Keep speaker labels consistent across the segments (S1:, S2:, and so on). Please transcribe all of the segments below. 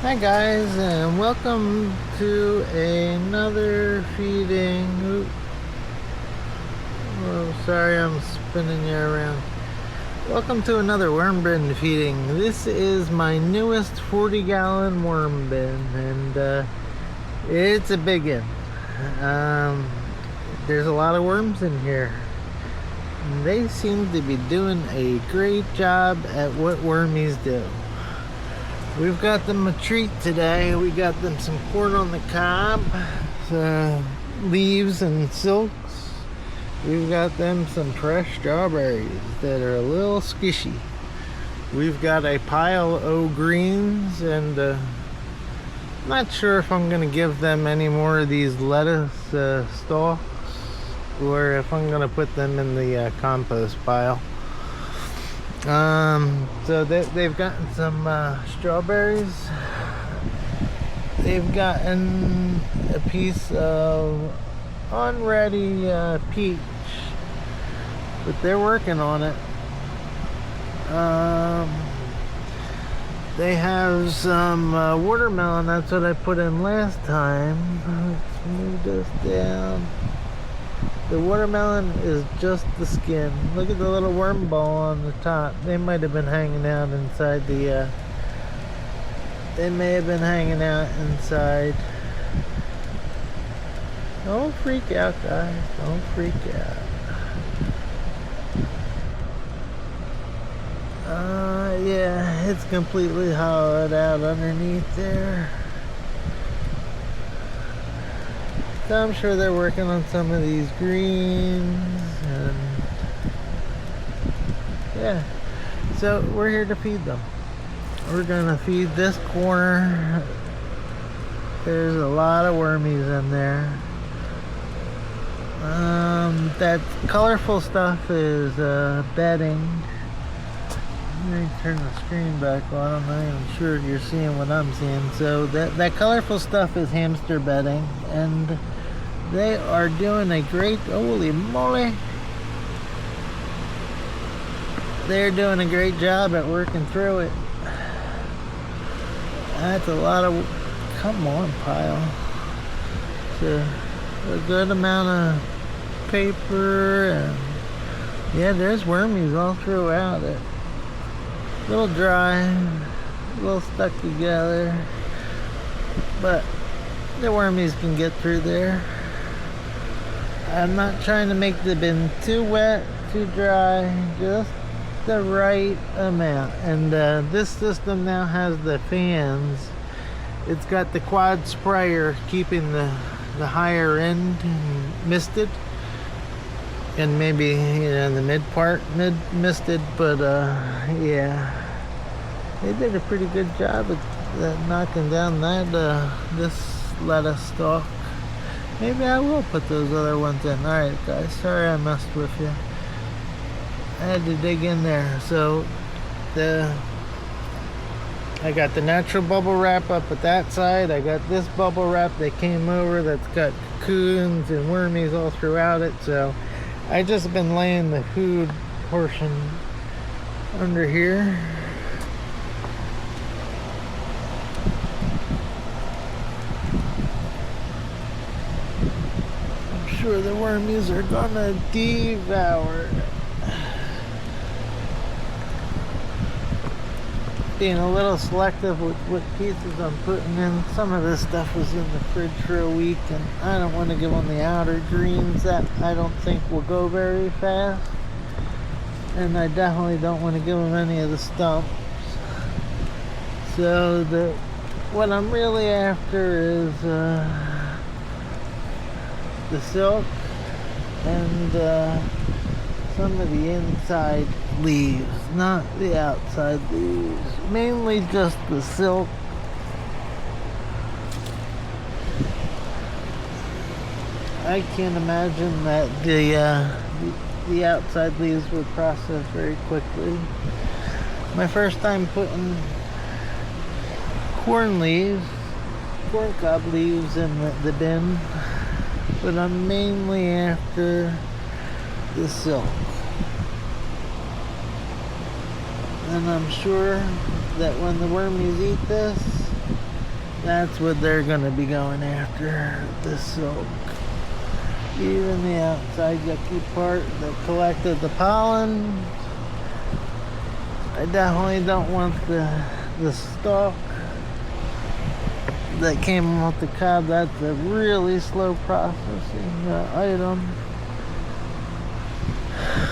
S1: Hi guys, and welcome to another feeding. Oh, sorry, I'm spinning you around. Welcome to another worm bin feeding. This is my newest 40-gallon worm bin, and it's a big one. There's a lot of worms in here. They seem to be doing a great job at what wormies do. We've got them a treat today. We got them some corn on the cob, leaves and silks. We've got them some fresh strawberries that are a little squishy. We've got a pile of greens, and not sure if I'm gonna give them any more of these lettuce stalks, or if I'm gonna put them in the compost pile. So they've gotten some strawberries. They've gotten a piece of unready peach, but they're working on it. They have some watermelon. That's what I put in last time. Let's move this down. The watermelon is just the skin. Look at the little worm ball on the top. They might have been hanging out inside the Don't freak out, guys. Don't freak out. Yeah, it's completely hollowed out underneath there. So I'm sure they're working on some of these greens, and yeah, so we're here to feed them. We're gonna feed this corner. There's a lot of wormies in there. That colorful stuff is bedding. Let me turn the screen back on. I'm not even sure you're seeing what I'm seeing. So that colorful stuff is hamster bedding, and they are doing a great, holy moly, they're doing a great job at working through it. That's a lot of, come on, pile. It's a good amount of paper, and yeah, there's wormies all throughout it. A little dry, a little stuck together, but the wormies can get through there. I'm not trying to make the bin too wet, too dry, just the right amount. And this system now has the fans. It's got the quad sprayer keeping the higher end misted, and maybe, you know, the mid misted, but yeah, they did a pretty good job at knocking down that this lettuce stalk. Maybe I will put those other ones in. Alright guys, sorry I messed with you. I had to dig in there. So I got the natural bubble wrap up at that side. I got this bubble wrap that came over that's got cocoons and wormies all throughout it. So I just been laying the food portion under here. I'm sure the wormies are gonna devour it. Being a little selective with what pieces I'm putting in. Some of this stuff was in the fridge for a week, and I don't want to give them the outer greens. That I don't think will go very fast, and I definitely don't want to give them any of the stumps. So what I'm really after is the silk and some of the inside leaves, not the outside leaves. Mainly just the silk. I can't imagine that the outside leaves would process very quickly. My first time putting corn cob leaves in the bin, but I'm mainly after the silk. And I'm sure that when the wormies eat this, That's what they're gonna be going after, the silk. Even the outside yucky part that collected the pollen. I definitely don't want the stalk that came off the cob. That's a really slow processing item.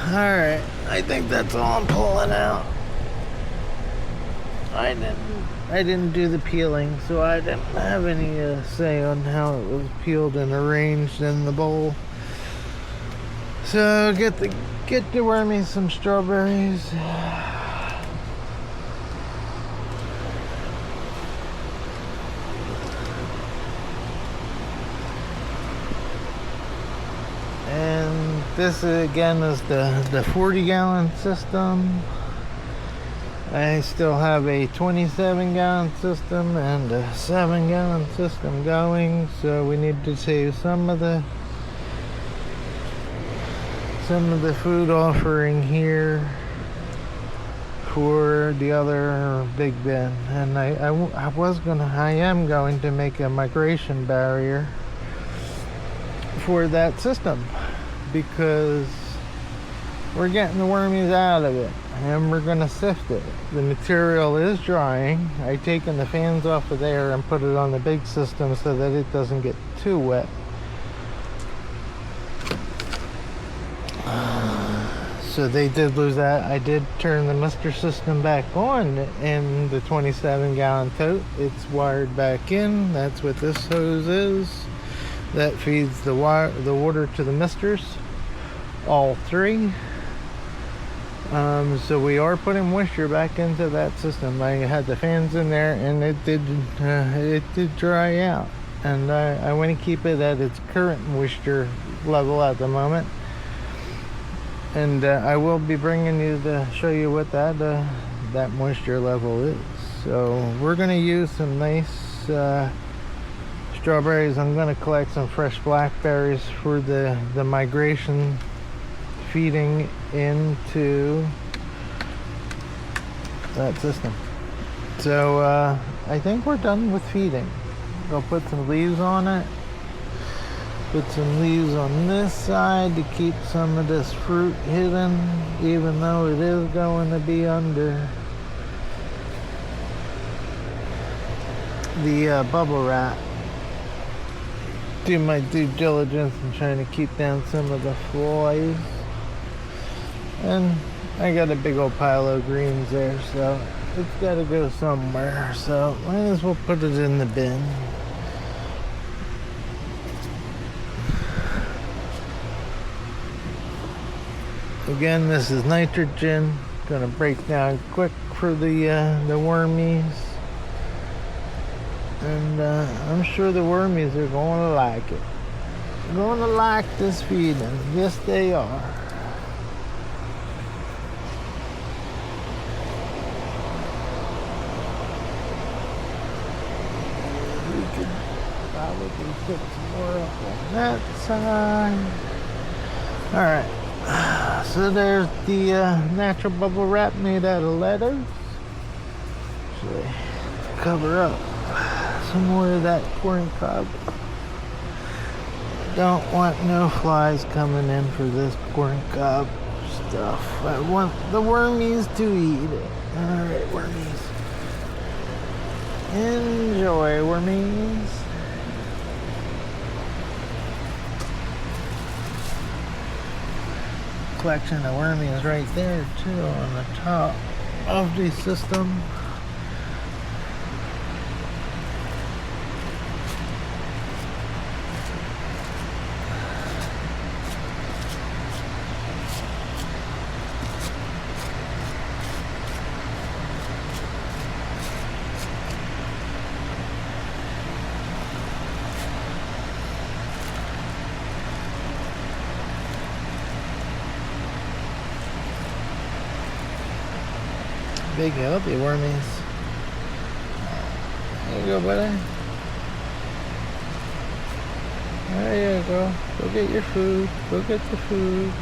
S1: Alright, I think that's all I'm pulling out. I didn't do the peeling, so I didn't have any say on how it was peeled and arranged in the bowl. So get to wormy some strawberries. And this again is the 40-gallon system. I still have a 27-gallon system and a 7-gallon system going, so we need to save some of the food offering here for the other big bin. And I am going to make a migration barrier for that system, because we're getting the wormies out of it and we're gonna sift it. The material is drying. I've taken the fans off of there and put it on the big system so that it doesn't get too wet. So they did lose that. I did turn the mister system back on in the 27-gallon tote. It's wired back in. That's what this hose is. That feeds the water to the misters, all three. So we are putting moisture back into that system. I had the fans in there, and it did dry out. And I want to keep it at its current moisture level at the moment. And I will be bringing you to show you what that moisture level is. So we're going to use some nice strawberries. I'm going to collect some fresh blackberries for the migration feeding into that system. So I think we're done with feeding. I'll put some leaves on it. Put some leaves on this side to keep some of this fruit hidden, even though it is going to be under the bubble wrap. Do my due diligence in trying to keep down some of the flies. And I got a big old pile of greens there, so it's got to go somewhere. So might as well put it in the bin. Again, this is nitrogen. Gonna break down quick for the wormies. And I'm sure the wormies are going to like it. They're going to like this feeding. Yes, they are. We could probably put some more up on that side. Alright. So there's the natural bubble wrap made out of letters. Actually, cover up some more of that corn cob. Don't want no flies coming in for this corn cob stuff. I want the wormies to eat it. Alright, wormies. Enjoy, wormies. Collection of wormies right there too on the top of the system. Big healthy wormies. There you go, buddy. There you go. Go get your food. Go get the food.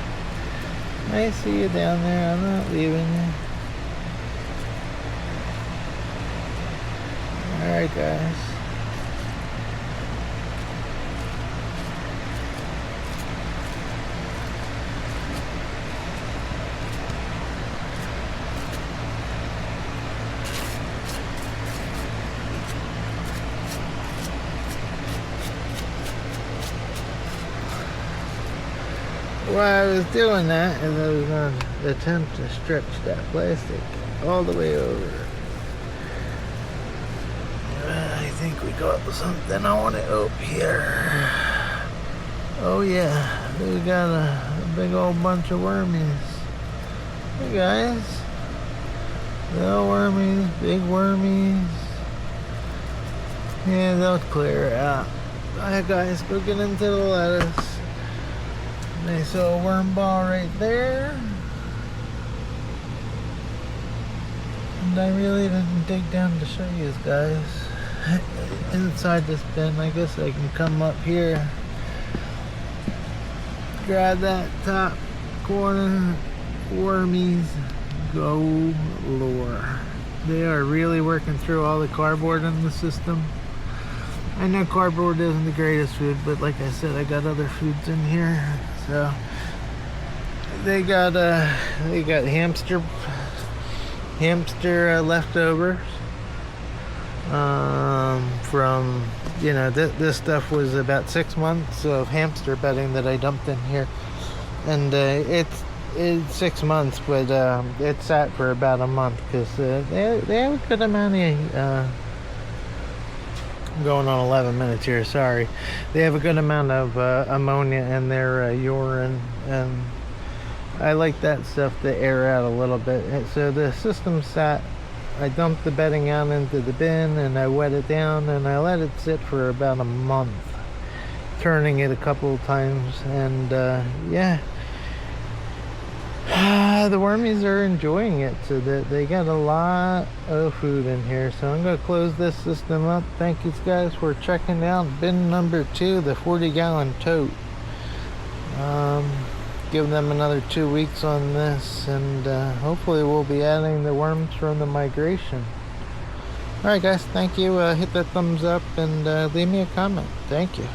S1: I see you down there. I'm not leaving you. Alright, guys. while I was doing that, is I was going to attempt to stretch that plastic all the way over. I think we got something on it up here. Oh yeah, we got a big old bunch of wormies. Hey guys, little wormies, big wormies. Yeah, they'll clear out. Alright guys, go get into the lettuce. Nice little worm ball right there. And I really didn't dig down to show you guys. Inside this bin, I guess I can come up here, grab that top corner. Wormies galore. They are really working through all the cardboard in the system. I know cardboard isn't the greatest food, but like I said, I got other foods in here. So they got hamster leftovers from, you know, this stuff was about 6 months of hamster bedding that I dumped in here, and it's 6 months, but it sat for about a month because they have a good amount of I'm going on 11 minutes here, sorry. They have a good amount of ammonia in their urine, and I like that stuff to air out a little bit. And so the system sat, I dumped the bedding out into the bin and I wet it down and I let it sit for about a month, turning it a couple of times, and yeah. The wormies are enjoying it, so that they got a lot of food in here. So I'm going to close this system up. Thank you guys for checking out bin number 2, the 40-gallon tote. Give them another 2 weeks on this, and hopefully we'll be adding the worms from the migration. Alright guys, thank you. Hit that thumbs up and leave me a comment. Thank you.